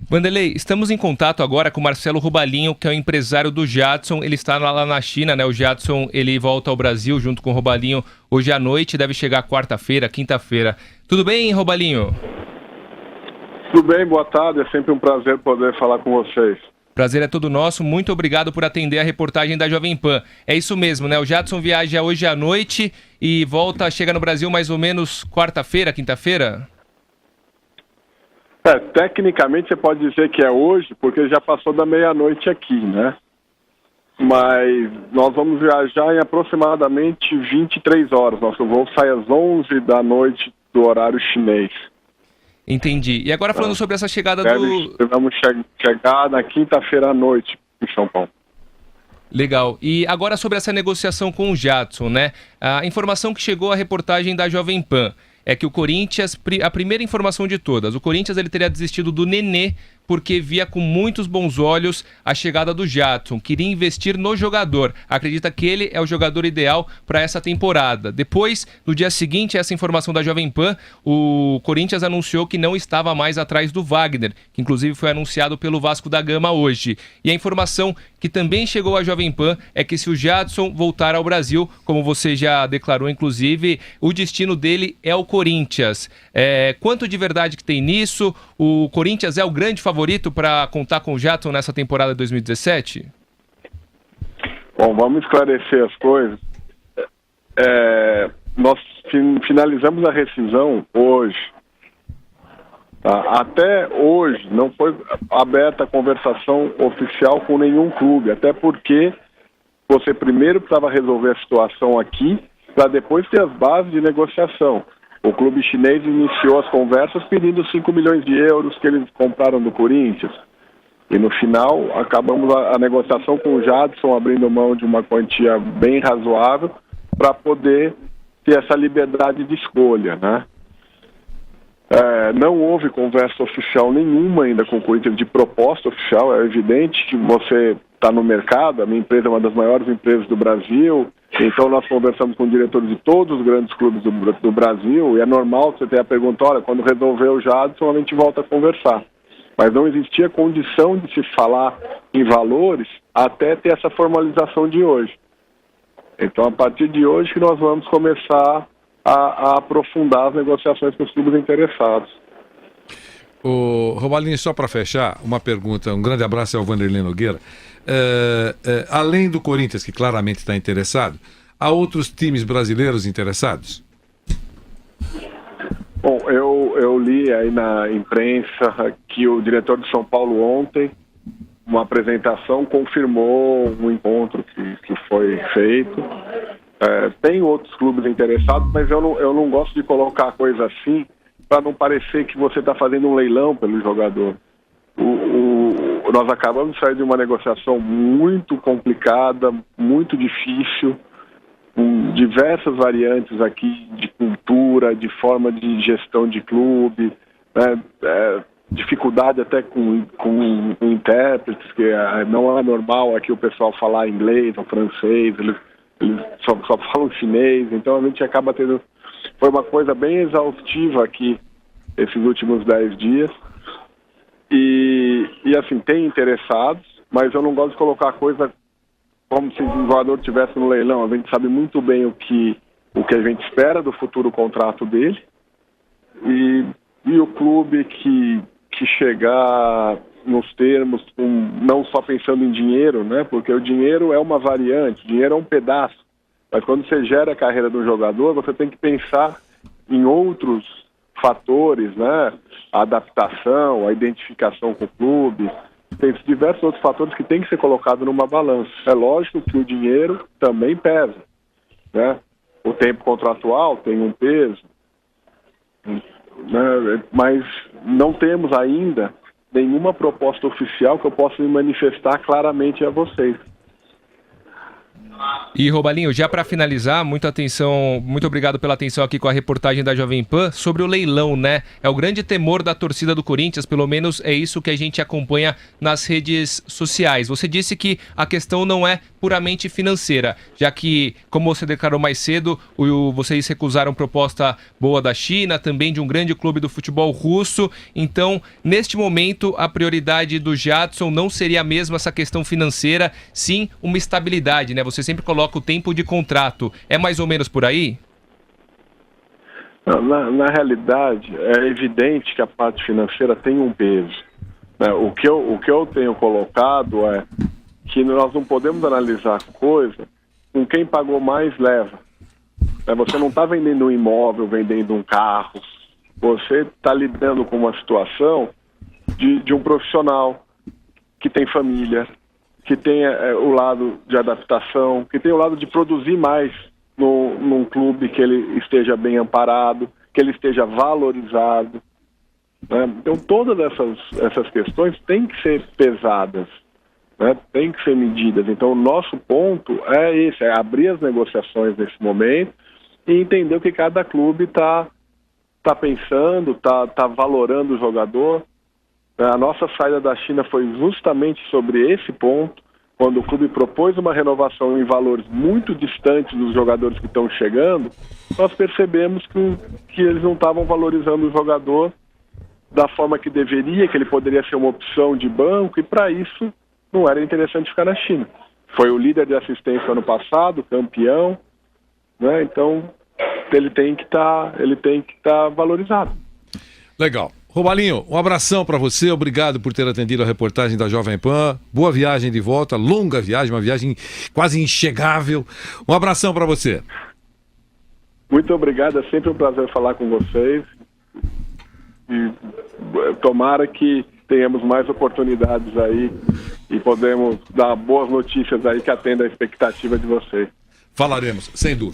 Vanderlei, estamos em contato agora com o Marcelo Robalinho, que é o empresário do Jadson. Ele está lá na China, né? O Jadson, ele volta ao Brasil junto com o Robalinho hoje à noite, deve chegar quarta-feira, quinta-feira. Tudo bem, Robalinho? Tudo bem, boa tarde. É sempre um prazer poder falar com vocês. Prazer é todo nosso. Muito obrigado por atender a reportagem da Jovem Pan. É isso mesmo, né? O Jadson viaja hoje à noite e chega no Brasil mais ou menos quarta-feira, quinta-feira? Tecnicamente você pode dizer que é hoje, porque já passou da meia-noite aqui, né? Mas nós vamos viajar em aproximadamente 23 horas. Nosso voo sai às 11 da noite do horário chinês. Entendi. E agora falando sobre essa chegada Vamos chegar na quinta-feira à noite em São Paulo. Legal. E agora sobre essa negociação com o Jadson, né? A informação que chegou à reportagem da Jovem Pan é que o Corinthians, a primeira informação de todas, o Corinthians ele teria desistido do Nenê porque via com muitos bons olhos a chegada do Jadson, queria investir no jogador, acredita que ele é o jogador ideal para essa temporada. Depois, no dia seguinte, essa informação da Jovem Pan, o Corinthians anunciou que não estava mais atrás do Wagner, que inclusive foi anunciado pelo Vasco da Gama hoje. E a informação que também chegou à Jovem Pan é que se o Jadson voltar ao Brasil, como você já declarou inclusive, o destino dele é o Corinthians. Quanto de verdade que tem nisso? O Corinthians é o grande favorito para contar com o Jadson nessa temporada de 2017? Bom, vamos esclarecer as coisas. Nós finalizamos a rescisão hoje. Tá? Até hoje não foi aberta a conversação oficial com nenhum clube, até porque você primeiro precisava resolver a situação aqui para depois ter as bases de negociação. O clube chinês iniciou as conversas pedindo 5 milhões de euros que eles compraram do Corinthians. E no final, acabamos a negociação com o Jadson, abrindo mão de uma quantia bem razoável para poder ter essa liberdade de escolha, né? Não houve conversa oficial nenhuma ainda com o Corinthians de proposta oficial. É evidente que você está no mercado, a minha empresa é uma das maiores empresas do Brasil, então nós conversamos com diretores de todos os grandes clubes do Brasil, e é normal que você tenha a pergunta, olha, quando resolver o Jadson, a gente volta a conversar. Mas não existia condição de se falar em valores até ter essa formalização de hoje. Então, a partir de hoje que nós vamos começar a aprofundar as negociações com os clubes interessados. O Robalinho, só para fechar, uma pergunta, um grande abraço ao Vanderlei Nogueira. Além do Corinthians, que claramente está interessado, há outros times brasileiros interessados? Bom, eu li aí na imprensa que o diretor de São Paulo ontem, uma apresentação, confirmou um encontro que foi feito. Tem outros clubes interessados, mas eu não gosto de colocar a coisa assim para não parecer que você está fazendo um leilão pelo jogador. Nós acabamos de sair de uma negociação muito complicada, muito difícil, com diversas variantes aqui de cultura, de forma de gestão de clube, né? Dificuldade até com intérpretes, que não é normal aqui o pessoal falar inglês ou francês, eles só falam chinês, então a gente acaba tendo... Foi uma coisa bem exaustiva aqui esses últimos 10 dias. E assim, tem interessados, mas eu não gosto de colocar a coisa como se o jogador estivesse no leilão. A gente sabe muito bem o que a gente espera do futuro contrato dele. E o clube que chegar nos termos, não só pensando em dinheiro, né? Porque o dinheiro é uma variante, o dinheiro é um pedaço. Mas quando você gera a carreira do jogador, você tem que pensar em outros fatores, né? A adaptação, a identificação com o clube. Tem diversos outros fatores que tem que ser colocado numa balança. É lógico que o dinheiro também pesa, né? O tempo contratual tem um peso, né? Mas não temos ainda nenhuma proposta oficial que eu possa me manifestar claramente a vocês. E Robalinho, já para finalizar, muita atenção, muito obrigado pela atenção aqui com a reportagem da Jovem Pan sobre o leilão, né? É o grande temor da torcida do Corinthians, pelo menos é isso que a gente acompanha nas redes sociais. Você disse que a questão não é puramente financeira, já que, como você declarou mais cedo, vocês recusaram proposta boa da China, também de um grande clube do futebol russo. Então, neste momento, a prioridade do Jadson não seria mesmo essa questão financeira, sim uma estabilidade, né? Você sempre coloca o tempo de contrato. É mais ou menos por aí? Na realidade, é evidente que a parte financeira tem um peso. O que eu tenho colocado é que nós não podemos analisar coisa com quem pagou mais leva. Você não está vendendo um imóvel, vendendo um carro. Você está lidando com uma situação de um profissional que tem família, que tem o lado de adaptação, que tem o lado de produzir mais num clube que ele esteja bem amparado, que ele esteja valorizado. Então, todas essas questões têm que ser pesadas, têm que ser medidas. Então, o nosso ponto é esse, é abrir as negociações nesse momento e entender o que cada clube está pensando, está valorando o jogador. A nossa saída da China foi justamente sobre esse ponto, quando o clube propôs uma renovação em valores muito distantes dos jogadores que estão chegando, nós percebemos que eles não estavam valorizando o jogador da forma que deveria, que ele poderia ser uma opção de banco, e para isso não era interessante ficar na China. Foi o líder de assistência ano passado, campeão, então ele tem que estar valorizado. Legal. Robalinho, um abração para você, obrigado por ter atendido a reportagem da Jovem Pan, boa viagem de volta, longa viagem, uma viagem quase inchegável, um abração para você. Muito obrigado, é sempre um prazer falar com vocês e tomara que tenhamos mais oportunidades aí e podemos dar boas notícias aí que atendam a expectativa de vocês. Falaremos, sem dúvida.